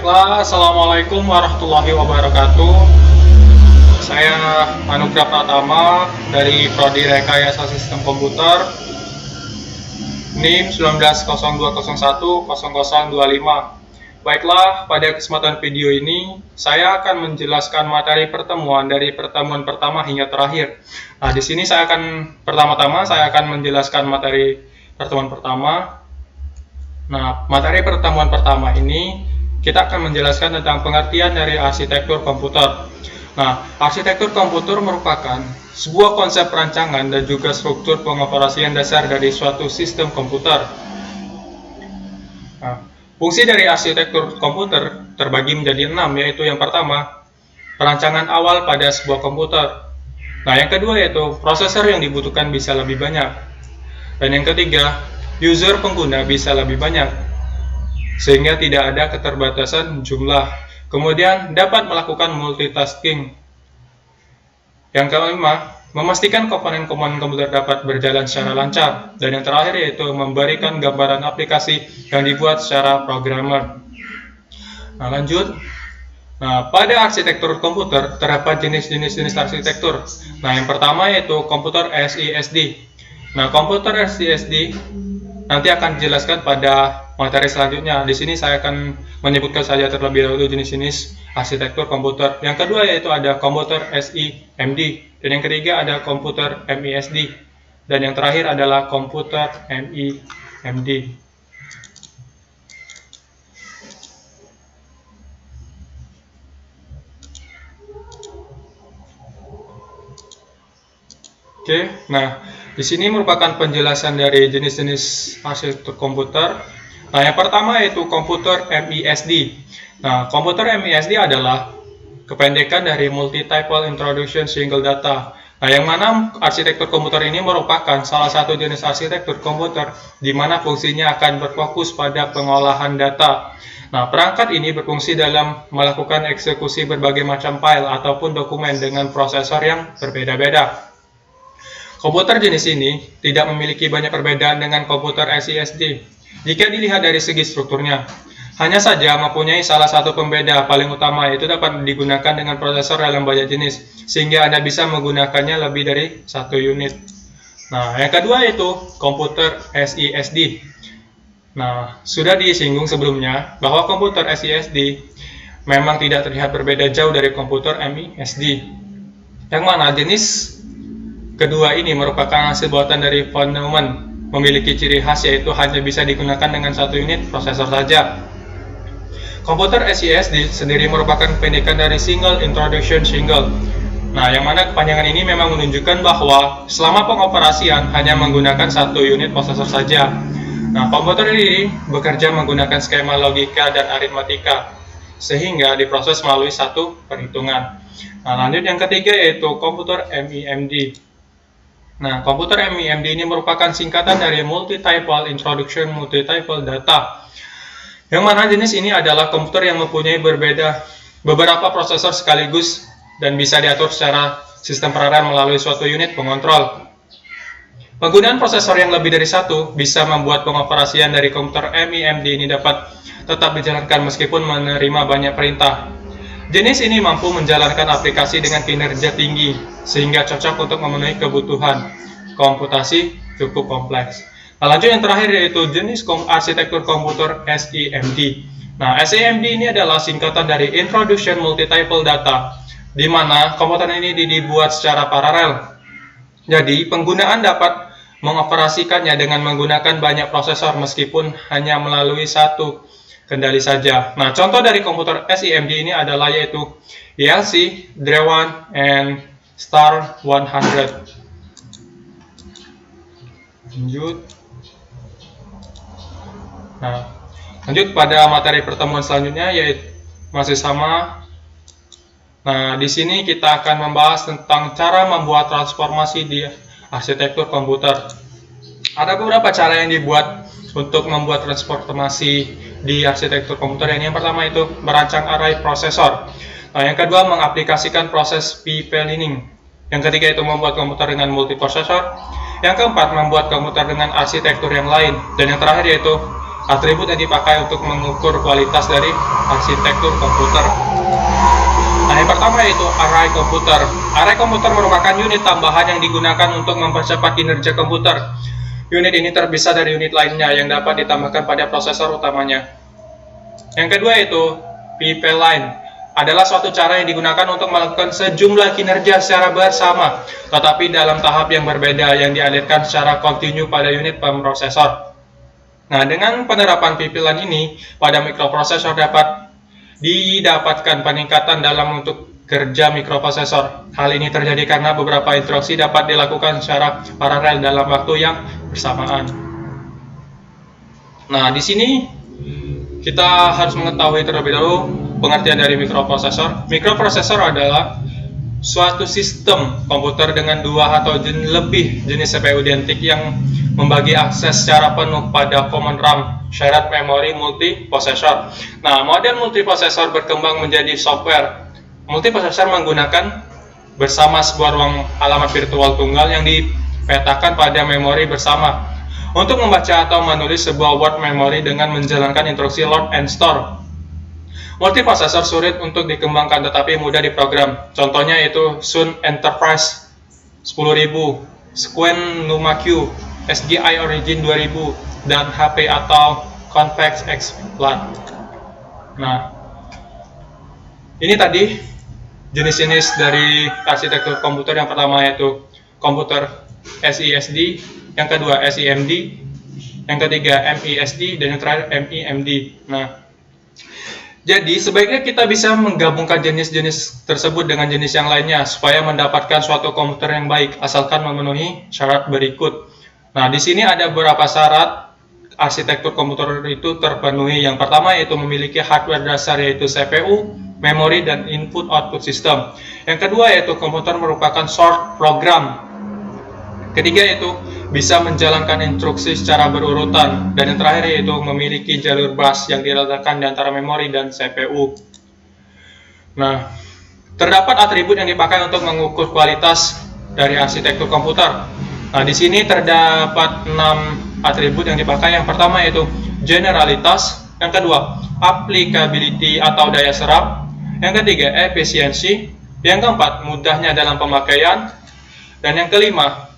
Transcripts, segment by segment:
Baiklah, Assalamualaikum warahmatullahi wabarakatuh. Saya Anugrah Pratama dari Prodi Rekayasa Sistem Komputer, NIM 1902010025. Baiklah, pada kesempatan video ini saya akan menjelaskan materi pertemuan dari pertemuan pertama hingga terakhir. Nah, di sini saya akan menjelaskan materi pertemuan pertama. Nah, materi pertemuan pertama ini kita akan menjelaskan tentang pengertian dari arsitektur komputer. Nah, arsitektur komputer merupakan sebuah konsep perancangan dan juga struktur pengoperasian dasar dari suatu sistem komputer. Nah, fungsi dari arsitektur komputer terbagi menjadi 6, yaitu yang pertama, perancangan awal pada sebuah komputer. Nah, yang kedua yaitu prosesor yang dibutuhkan bisa lebih banyak. Dan yang ketiga, user pengguna bisa lebih banyak, sehingga tidak ada keterbatasan jumlah. Kemudian dapat melakukan multitasking. Yang kelima, memastikan komponen-komponen komputer dapat berjalan secara lancar. Dan yang terakhir yaitu memberikan gambaran aplikasi yang dibuat secara programmer. Nah, lanjut. Nah, pada arsitektur komputer terdapat jenis-jenis arsitektur. Nah, yang pertama yaitu komputer SISD. Nah, komputer SISD nanti akan dijelaskan pada materi selanjutnya. Di sini saya akan menyebutkan saja terlebih dahulu jenis-jenis arsitektur komputer. Yang kedua yaitu ada komputer SIMD, dan yang ketiga ada komputer MISD, dan yang terakhir adalah komputer MIMD. Oke, nah di sini merupakan penjelasan dari jenis-jenis arsitektur komputer. Nah, yang pertama yaitu komputer MISD. Nah, komputer MISD adalah kependekan dari Multi-Typal Introduction Single Data. Nah, yang mana arsitektur komputer ini merupakan salah satu jenis arsitektur komputer di mana fungsinya akan berfokus pada pengolahan data. Nah, perangkat ini berfungsi dalam melakukan eksekusi berbagai macam file ataupun dokumen dengan prosesor yang berbeda-beda. Komputer jenis ini tidak memiliki banyak perbedaan dengan komputer SISD jika dilihat dari segi strukturnya. Hanya saja mempunyai salah satu pembeda paling utama, yaitu dapat digunakan dengan prosesor dalam banyak jenis, sehingga Anda bisa menggunakannya lebih dari satu unit. Nah, yang kedua yaitu komputer SISD. Nah, sudah disinggung sebelumnya bahwa komputer SISD memang tidak terlihat berbeda jauh dari komputer MISD, yang mana jenis kedua ini merupakan hasil buatan dari von Neumann, memiliki ciri khas yaitu hanya bisa digunakan dengan satu unit prosesor saja. Komputer SISD sendiri merupakan pendekan dari Single Introduction Single. Nah, yang mana kepanjangan ini memang menunjukkan bahwa selama pengoperasian hanya menggunakan satu unit prosesor saja. Nah, komputer ini bekerja menggunakan skema logika dan aritmatika, sehingga diproses melalui satu perhitungan. Nah, lanjut yang ketiga yaitu komputer MIMD. Nah, komputer MIMD ini merupakan singkatan dari Multi-Typal Introduction Multi-Typal Data, yang mana jenis ini adalah komputer yang mempunyai beberapa prosesor sekaligus dan bisa diatur secara sistem paralel melalui suatu unit pengontrol. Penggunaan prosesor yang lebih dari satu bisa membuat pengoperasian dari komputer MIMD ini dapat tetap dijalankan meskipun menerima banyak perintah. Jenis ini mampu menjalankan aplikasi dengan kinerja tinggi, sehingga cocok untuk memenuhi kebutuhan komputasi cukup kompleks. Nah, lanjut yang terakhir yaitu jenis arsitektur komputer SIMD. Nah, SIMD ini adalah singkatan dari Introduction Multi-Typal Data, di mana komputer ini dibuat secara paralel. Jadi, penggunaan dapat mengoperasikannya dengan menggunakan banyak prosesor meskipun hanya melalui satu kendali saja. Nah, contoh dari komputer SIMD ini adalah yaitu ELC, Drewan, and Star 100. Lanjut. Nah, lanjut pada materi pertemuan selanjutnya yaitu masih sama. Nah, di sini kita akan membahas tentang cara membuat transformasi di arsitektur komputer. Ada beberapa cara yang dibuat untuk membuat transformasi di arsitektur komputer. Yang pertama itu merancang array prosesor. Nah, yang kedua mengaplikasikan proses p-planning. Yang ketiga itu membuat komputer dengan multiprosesor. Yang keempat membuat komputer dengan arsitektur yang lain. Dan yang terakhir yaitu atribut yang dipakai untuk mengukur kualitas dari arsitektur komputer. Nah, yang pertama yaitu array komputer. Array komputer merupakan unit tambahan yang digunakan untuk mempercepat kinerja komputer. Unit ini terpisah dari unit lainnya yang dapat ditambahkan pada prosesor utamanya. Yang kedua yaitu pipeline. Adalah suatu cara yang digunakan untuk melakukan sejumlah kinerja secara bersama, tetapi dalam tahap yang berbeda yang dialirkan secara kontinu pada unit pemrosesor. Nah, dengan penerapan pipeline ini pada mikroprosesor dapat didapatkan peningkatan dalam untuk kerja mikroprosesor. Hal ini terjadi karena beberapa instruksi dapat dilakukan secara paralel dalam waktu yang bersamaan. Nah, di sini kita harus mengetahui terlebih dahulu pengertian dari mikroprosesor. Mikroprosesor adalah suatu sistem komputer dengan dua atau lebih jenis CPU identik yang membagi akses secara penuh pada common RAM, shared memory multiprosesor. Nah, model multiprosesor berkembang menjadi software. Multiprosesor menggunakan bersama sebuah ruang alamat virtual tunggal yang dipetakan pada memori bersama untuk membaca atau menulis sebuah word memory dengan menjalankan instruksi load and store. Multiprosesor sulit untuk dikembangkan tetapi mudah diprogram. Contohnya yaitu Sun Enterprise 10.000, Sequent Numa Q, SGI Origin 2000, dan HP atau Convex X Plat. Nah, ini tadi jenis-jenis dari arsitektur komputer. Yang pertama yaitu komputer SISD, yang kedua SIMD, yang ketiga MISD, dan yang terakhir MEMD. Nah, jadi sebaiknya kita bisa menggabungkan jenis-jenis tersebut dengan jenis yang lainnya supaya mendapatkan suatu komputer yang baik, asalkan memenuhi syarat berikut. Nah, di sini ada beberapa syarat arsitektur komputer itu terpenuhi. Yang pertama yaitu memiliki hardware dasar yaitu CPU, memori, dan input-output system. Yang kedua yaitu komputer merupakan short program. Ketiga yaitu bisa menjalankan instruksi secara berurutan. Dan yang terakhir yaitu memiliki jalur bus yang diletakkan di antara memori dan CPU. Nah, terdapat atribut yang dipakai untuk mengukur kualitas dari arsitektur komputer. Nah, di sini terdapat 6 atribut yang dipakai. Yang pertama yaitu generalitas, yang kedua applicability atau daya serap, yang ketiga efisiensi, yang keempat mudahnya dalam pemakaian, dan yang kelima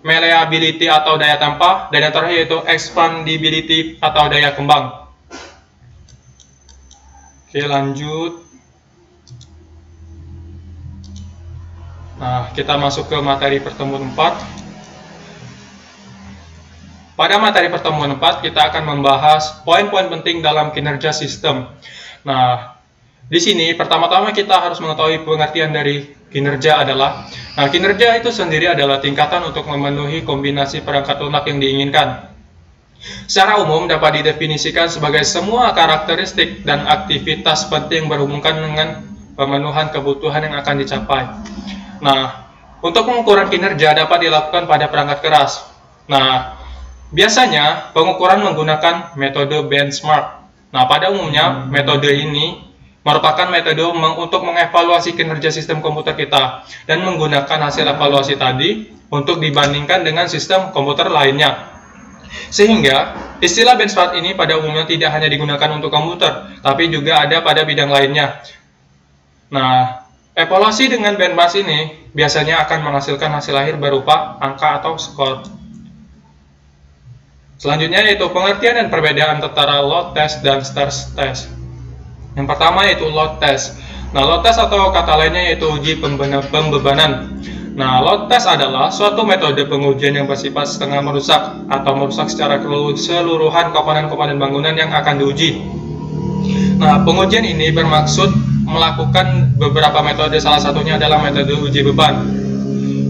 malleability atau daya tampah, dan yang terakhir yaitu expandibility atau daya kembang. Oke, lanjut. Nah, kita masuk ke materi pertemuan 4. Pada materi pertemuan 4, kita akan membahas poin-poin penting dalam kinerja sistem. Nah, di sini pertama-tama kita harus mengetahui pengertian dari kinerja adalah, kinerja itu sendiri adalah tingkatan untuk memenuhi kombinasi perangkat lunak yang diinginkan. Secara umum dapat didefinisikan sebagai semua karakteristik dan aktivitas penting berhubungan dengan pemenuhan kebutuhan yang akan dicapai. Nah, untuk pengukuran kinerja dapat dilakukan pada perangkat keras. Nah, biasanya pengukuran menggunakan metode benchmark. Nah, pada umumnya metode ini merupakan metode untuk mengevaluasi kinerja sistem komputer kita dan menggunakan hasil evaluasi tadi untuk dibandingkan dengan sistem komputer lainnya. Sehingga istilah benchmark ini pada umumnya tidak hanya digunakan untuk komputer, tapi juga ada pada bidang lainnya. Nah, evaluasi dengan benchmark ini biasanya akan menghasilkan hasil akhir berupa angka atau skor. Selanjutnya yaitu pengertian dan perbedaan antara load test dan stress test. Yang pertama yaitu load test. Nah, load test atau kata lainnya yaitu uji pembebanan. Nah, load test adalah suatu metode pengujian yang bersifat setengah merusak atau merusak secara keseluruhan komponen-komponen bangunan yang akan diuji. Nah, pengujian ini bermaksud melakukan beberapa metode, salah satunya adalah metode uji beban.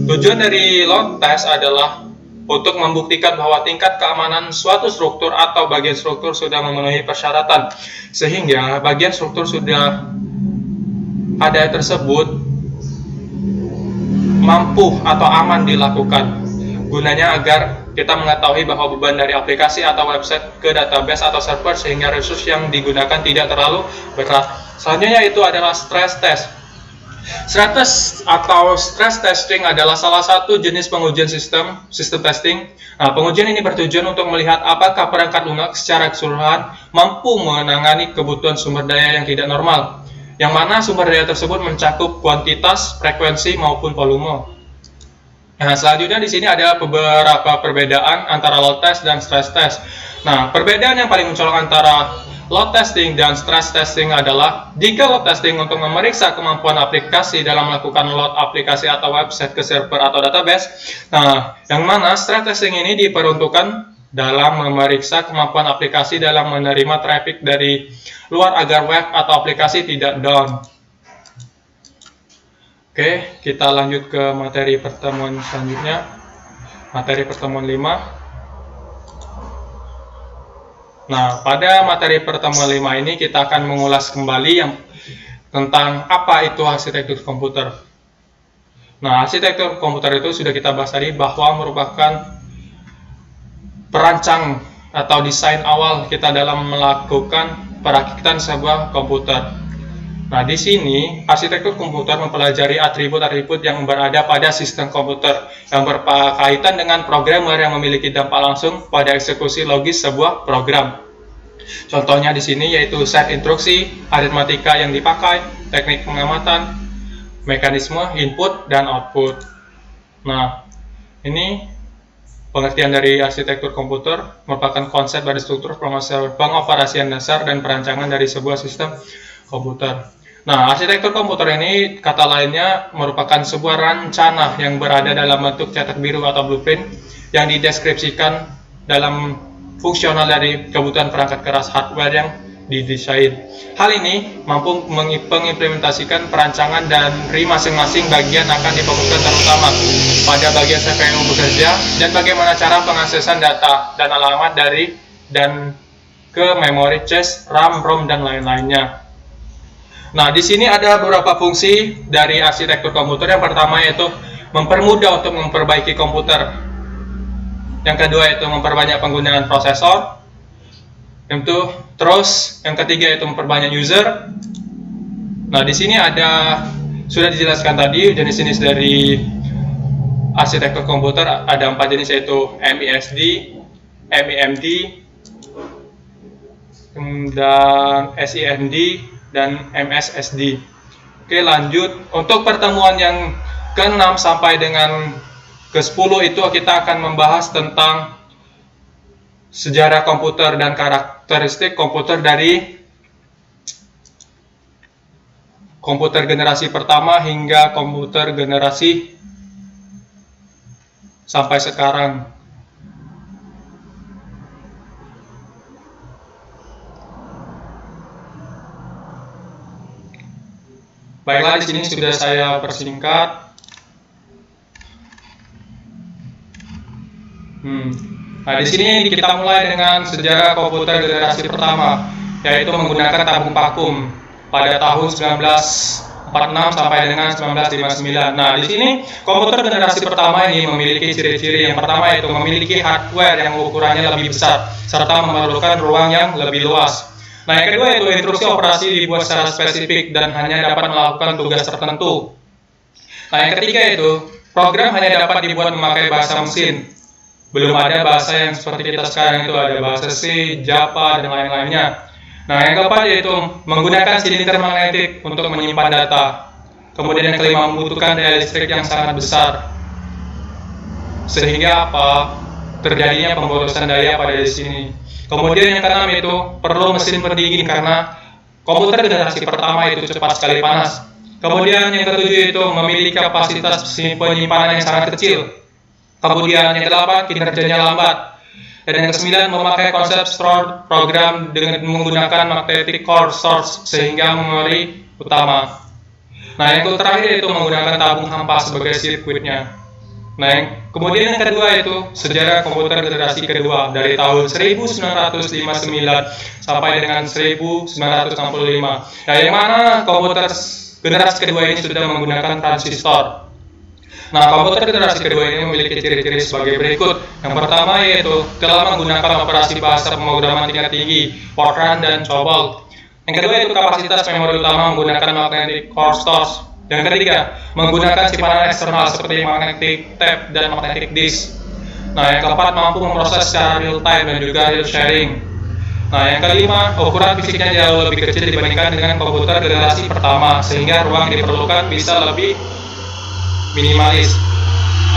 Tujuan dari load test adalah untuk membuktikan bahwa tingkat keamanan suatu struktur atau bagian struktur sudah memenuhi persyaratan, sehingga bagian struktur sudah ada tersebut mampu atau aman dilakukan. Gunanya agar kita mengetahui bahwa beban dari aplikasi atau website ke database atau server sehingga resource yang digunakan tidak terlalu berat. Selanjutnya itu adalah stress test. Stress test atau stress testing adalah salah satu jenis pengujian sistem testing. Nah, pengujian ini bertujuan untuk melihat apakah perangkat lunak secara keseluruhan mampu menangani kebutuhan sumber daya yang tidak normal, yang mana sumber daya tersebut mencakup kuantitas, frekuensi, maupun volume. Nah, selanjutnya di sini ada beberapa perbedaan antara load test dan stress test. Nah, perbedaan yang paling mencolok antara load testing dan stress testing adalah jika load testing untuk memeriksa kemampuan aplikasi dalam melakukan load aplikasi atau website ke server atau database. Nah, yang mana stress testing ini diperuntukkan dalam memeriksa kemampuan aplikasi dalam menerima traffic dari luar agar web atau aplikasi tidak down. Oke, kita lanjut ke materi pertemuan selanjutnya. Materi pertemuan 5. Nah, pada materi pertemuan 5 ini kita akan mengulas kembali tentang apa itu arsitektur komputer. Nah, arsitektur komputer itu sudah kita bahas tadi bahwa merupakan perancang atau desain awal kita dalam melakukan perakitan sebuah komputer. Nah, di sini arsitektur komputer mempelajari atribut-atribut yang berada pada sistem komputer yang berkaitan dengan programmer yang memiliki dampak langsung pada eksekusi logis sebuah program. Contohnya di sini yaitu set instruksi, aritmatika yang dipakai, teknik pengamatan, mekanisme input dan output. Nah, ini pengertian dari arsitektur komputer merupakan konsep dari struktur pengoperasian dasar dan perancangan dari sebuah sistem komputer. Nah, arsitektur komputer ini kata lainnya merupakan sebuah rencana yang berada dalam bentuk cetak biru atau blueprint yang dideskripsikan dalam fungsional dari kebutuhan perangkat keras hardware yang didesain. Hal ini mampu mengimplementasikan perancangan dari masing-masing bagian akan difokuskan terutama pada bagian CPU bekerja dan bagaimana cara pengaksesan data dan alamat dari dan ke memori cache, RAM, ROM dan lain-lainnya. Nah, di sini ada beberapa fungsi dari arsitektur komputer. Yang pertama yaitu mempermudah untuk memperbaiki komputer. Yang kedua yaitu memperbanyak penggunaan prosesor. Terus yang ketiga yaitu memperbanyak user. Nah, di sini sudah dijelaskan tadi jenis-jenis dari arsitektur komputer ada 4 jenis yaitu MISD, MEMD, dan SIMD dan MSSD. Oke, lanjut. Untuk pertemuan yang ke-6 sampai dengan ke-10 itu kita akan membahas tentang sejarah komputer dan karakteristik komputer dari komputer generasi pertama hingga komputer generasi sampai sekarang. Baiklah, di sini sudah saya persingkat. Nah, di sini kita mulai dengan sejarah komputer generasi pertama, yaitu menggunakan tabung vakum pada tahun 1946 sampai dengan 1959. Nah, di sini komputer generasi pertama ini memiliki ciri-ciri. Yang pertama yaitu memiliki hardware yang ukurannya lebih besar serta memerlukan ruang yang lebih luas. Nah, yang kedua yaitu instruksi operasi dibuat secara spesifik dan hanya dapat melakukan tugas tertentu. Nah, yang ketiga yaitu program hanya dapat dibuat memakai bahasa mesin. Belum ada bahasa yang seperti kita sekarang itu ada bahasa C, Java, dan lain-lainnya. Nah, yang keempat yaitu menggunakan silinder magnetik untuk menyimpan data. Kemudian yang kelima membutuhkan daya listrik yang sangat besar. Sehingga terjadinya pemborosan daya pada di sini. Kemudian yang keenam itu perlu mesin pendingin karena komputer generasi pertama itu cepat sekali panas. Kemudian yang ketujuh itu memiliki kapasitas penyimpanan yang sangat kecil. Kemudian yang kedelapan kinerjanya lambat. Dan yang kesembilan memakai konsep stored program dengan menggunakan magnetic core source sehingga memori utama. Nah, yang terakhir itu menggunakan tabung hampa sebagai sirkuitnya. Nah, kemudian yang kedua itu sejarah komputer generasi kedua dari tahun 1959 sampai dengan 1965. Nah, yang mana komputer generasi kedua ini sudah menggunakan transistor. Nah, komputer generasi kedua ini memiliki ciri-ciri sebagai berikut. Yang pertama yaitu telah menggunakan operasi bahasa pemrograman tingkat tinggi, Fortran dan COBOL. Yang kedua itu kapasitas memori utama menggunakan magnetic core source. Yang ketiga, menggunakan simpanan eksternal seperti magnetic tape dan magnetic disk. Nah, yang keempat, mampu memproses secara real time dan juga real sharing. Nah, yang kelima, ukuran fisiknya jauh lebih kecil dibandingkan dengan komputer generasi pertama, sehingga ruang yang diperlukan bisa lebih minimalis.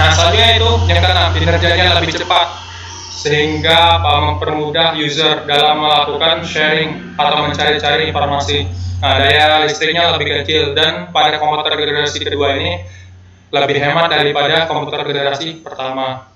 Nah, selanjutnya itu yang keenam, kinerjanya lebih cepat, sehingga mempermudah user dalam melakukan sharing atau mencari-cari informasi. Nah, daya listriknya lebih kecil, dan pada komputer generasi kedua ini lebih hemat daripada komputer generasi pertama.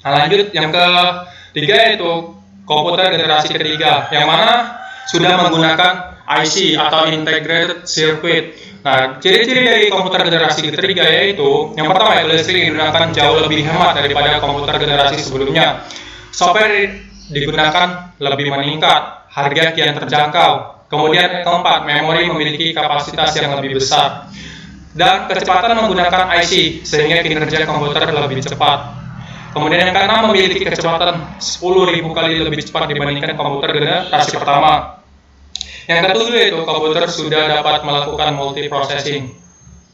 Nah, lanjut yang ketiga yaitu komputer generasi ketiga, yang mana sudah menggunakan IC atau Integrated Circuit. Nah, ciri-ciri dari komputer generasi ketiga yaitu yang pertama, listrik digunakan jauh lebih hemat daripada komputer generasi sebelumnya. Software digunakan lebih meningkat, harga kian terjangkau. Kemudian keempat, memori memiliki kapasitas yang lebih besar. Dan kecepatan menggunakan IC sehingga kinerja komputer lebih cepat. Kemudian yang keenam, memiliki kecepatan 10.000 kali lebih cepat dibandingkan komputer generasi pertama. Yang ketujuh yaitu komputer sudah dapat melakukan multiprocessing,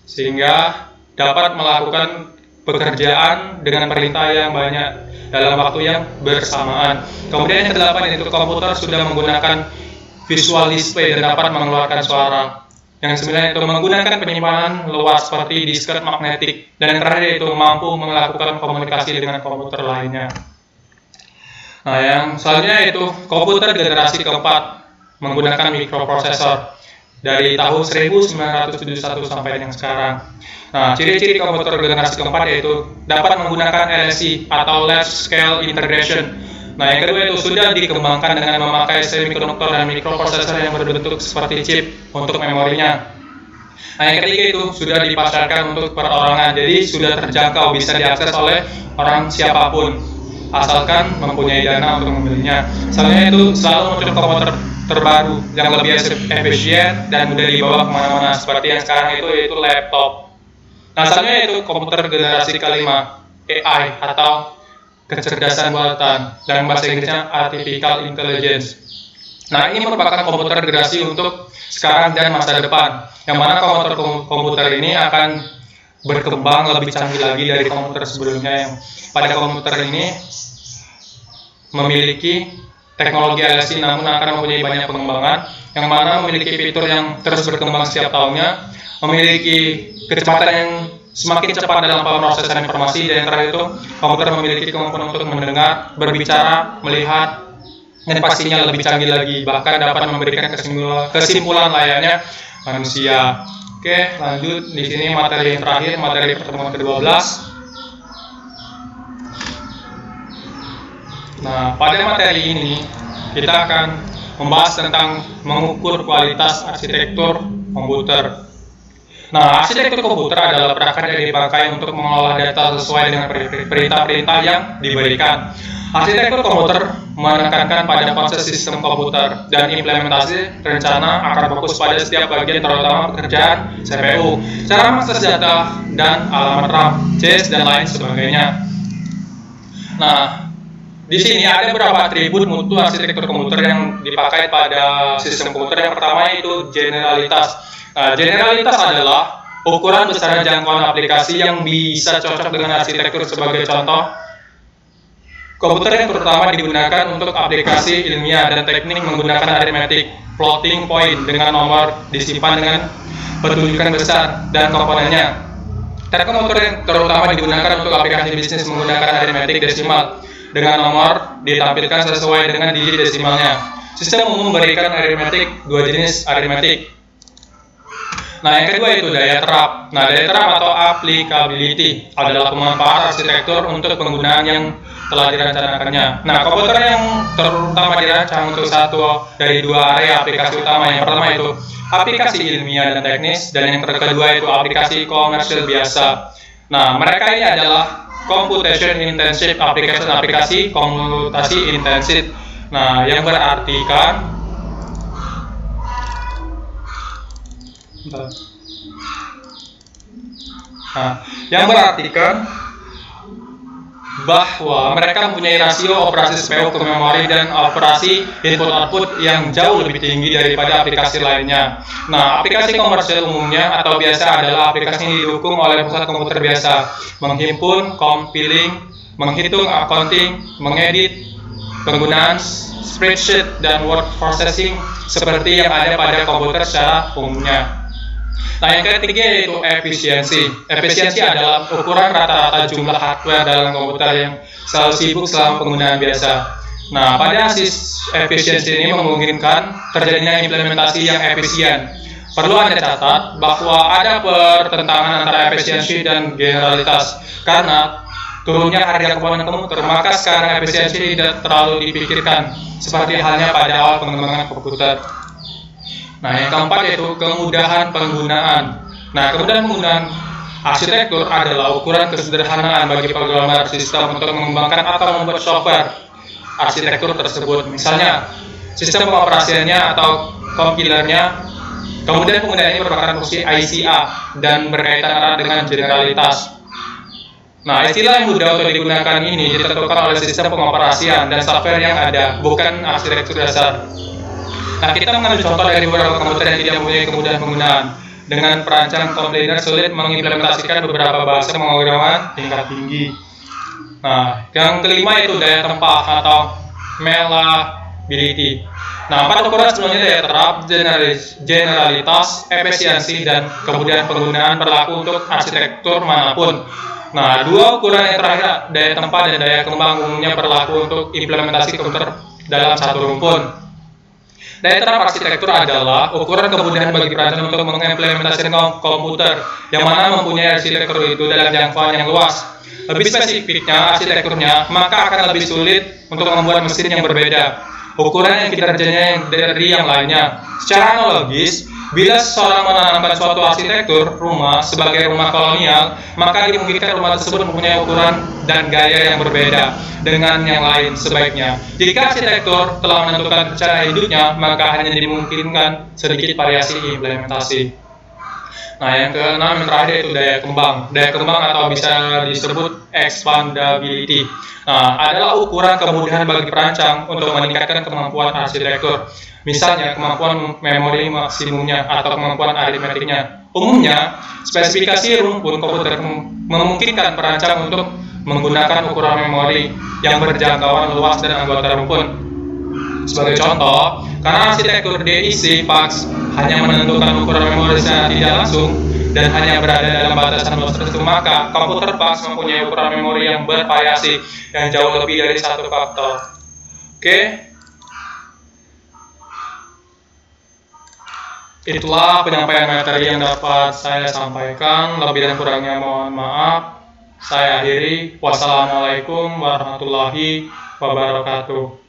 sehingga dapat melakukan pekerjaan dengan perintah yang banyak dalam waktu yang bersamaan. Kemudian yang kedelapan yaitu komputer sudah menggunakan visual display dan dapat mengeluarkan suara. Yang sembilan itu menggunakan penyimpanan luas seperti disket magnetik, dan yang terakhir itu mampu melakukan komunikasi dengan komputer lainnya. Nah, yang selanjutnya itu komputer generasi keempat menggunakan mikroprosesor dari tahun 1971 sampai yang sekarang. Nah, ciri-ciri komputer generasi keempat yaitu dapat menggunakan LSI atau Large Scale Integration. Nah, yang kedua itu sudah dikembangkan dengan memakai semikonduktor dan mikroprosesor yang berbentuk seperti chip untuk memorinya. Nah, yang ketiga itu sudah dipasarkan untuk perorangan, jadi sudah terjangkau, bisa diakses oleh orang siapapun, asalkan mempunyai dana untuk membelinya. Selanjutnya itu selalu muncul komputer terbaru yang lebih efisien dan mudah dibawa kemana-mana, seperti yang sekarang itu yaitu laptop. Nah, selanjutnya itu komputer generasi kelima, AI atau kecerdasan buatan, dan bahasa Inggrisnya Artificial Intelligence. Nah, ini merupakan komputer generasi untuk sekarang dan masa depan, yang mana komputer ini akan berkembang lebih canggih lagi dari komputer sebelumnya, yang pada komputer ini memiliki teknologi LSI namun akan mempunyai banyak pengembangan, yang mana memiliki fitur yang terus berkembang setiap tahunnya, memiliki kecepatan yang semakin cepat dalam pemrosesan informasi, dan yang terakhir itu komputer memiliki kemampuan untuk mendengar, berbicara, melihat, dan pastinya lebih canggih lagi, bahkan dapat memberikan kesimpulan layaknya manusia. Oke, lanjut di sini materi yang terakhir, materi pertemuan ke-12. Nah, pada materi ini kita akan membahas tentang mengukur kualitas arsitektur komputer. Nah, arsitektur komputer adalah perangkat yang dipakai untuk mengolah data sesuai dengan perintah-perintah yang diberikan. Arsitektur komputer menekankan pada konsep sistem komputer, dan implementasi rencana akan fokus pada setiap bagian, terutama pekerjaan CPU, cara mengakses data, dan alamat RAM, cache, dan lain sebagainya. Nah, di sini ada beberapa atribut mutu arsitektur komputer yang dipakai pada sistem komputer. Yang pertama yaitu generalitas. Generalitas adalah ukuran besar jangkauan aplikasi yang bisa cocok dengan arsitektur. Sebagai contoh, komputer yang terutama digunakan untuk aplikasi ilmiah dan teknik menggunakan aritmetik, floating point dengan nomor disimpan dengan pertunjukan besar dan komponennya. Dan komputer yang terutama digunakan untuk aplikasi bisnis menggunakan aritmetik desimal dengan nomor ditampilkan sesuai dengan digit desimalnya. Sistem umum memberikan aritmetik, dua jenis aritmetik. Nah, yang kedua itu daya terap. Nah, daya terap atau applicability adalah pemanfaat arsitektur untuk penggunaan yang telah direncanakannya. Nah, komputer yang terutama dirancang untuk satu dari dua area aplikasi utama. Yang pertama itu aplikasi ilmiah dan teknis, dan yang kedua itu aplikasi komersial biasa. Nah, mereka ini adalah computation intensive application, aplikasi komputasi intensif. Nah, yang berartikan bahwa mereka mempunyai rasio operasi CPU ke memori dan operasi input-output yang jauh lebih tinggi daripada aplikasi lainnya. Nah, aplikasi komersial umumnya atau biasa adalah aplikasi yang didukung oleh pusat komputer biasa, menghimpun, compiling, menghitung, accounting, mengedit, penggunaan spreadsheet, dan word processing seperti yang ada pada komputer secara umumnya. Nah, yang ketiga yaitu efisiensi. Efisiensi adalah ukuran rata-rata jumlah hardware dalam komputer yang selalu sibuk selama penggunaan biasa. Nah, pada efisiensi ini memungkinkan terjadinya implementasi yang efisien. Perlu Anda catat bahwa ada pertentangan antara efisiensi dan generalitas. Karena turunnya harga komponen komputer, maka sekarang efisiensi tidak terlalu dipikirkan, seperti halnya pada awal pengembangan komputer. Nah, yang keempat yaitu kemudahan penggunaan. Nah, kemudahan penggunaan arsitektur adalah ukuran kesederhanaan bagi programmer sistem untuk mengembangkan atau membuat software arsitektur tersebut. Misalnya, sistem pengoperasiannya atau kompilernya. Kemudian penggunaan ini merupakan fungsi ICA dan berkaitan erat dengan generalitas. Nah, istilah yang mudah untuk digunakan ini ditentukan oleh sistem pengoperasian dan software yang ada, bukan arsitektur dasar. Nah, kita mengambil contoh dari beberapa komputer yang tidak mempunyai kemudahan penggunaan. Dengan perancang kompiler sulit mengimplementasikan beberapa bahasa pemrograman tingkat tinggi. Nah, yang kelima yaitu daya tempa atau malleability. Nah, 4 ukuran sebelumnya daya terap, generalitas, efisiensi, dan kemudahan penggunaan berlaku untuk arsitektur manapun. Nah, 2 ukuran yang terakhir, daya tempa dan daya kembang, umumnya berlaku untuk implementasi komputer dalam satu rumpun. Daya terap arsitektur adalah ukuran kemudahan bagi perancang untuk mengimplementasikan komputer yang mana mempunyai arsitektur itu dalam jangkauan yang luas. Lebih spesifiknya arsitekturnya, maka akan lebih sulit untuk membuat mesin yang berbeda. Ukuran yang kinerjanya dari yang lainnya. Secara analogis, bila seseorang menanamkan suatu arsitektur rumah sebagai rumah kolonial, maka dimungkinkan rumah tersebut mempunyai ukuran dan gaya yang berbeda dengan yang lain sebaiknya. Jika arsitektur telah menentukan cara hidupnya, maka hanya dimungkinkan sedikit variasi implementasi. Nah, yang keenam yang terakhir itu daya kembang. Daya kembang atau bisa disebut expandability. Nah, adalah ukuran kemudahan bagi perancang untuk meningkatkan kemampuan arsitektur. Misalnya, kemampuan memori maksimumnya atau kemampuan aritmetiknya. Umumnya, spesifikasi rumpun komputer memungkinkan perancang untuk menggunakan ukuran memori yang berjangkauan luas dan anggota rumpun. Sebagai contoh, karena arsitektur DIC PAX hanya menentukan ukuran memori secara tidak langsung dan hanya berada dalam batasan luas tertentu, maka komputer PAX mempunyai ukuran memori yang bervariasi yang jauh lebih dari satu faktor. Oke, itulah penyampaian materi yang dapat saya sampaikan. Lebih dan kurangnya mohon maaf. Saya akhiri. Wassalamualaikum warahmatullahi wabarakatuh.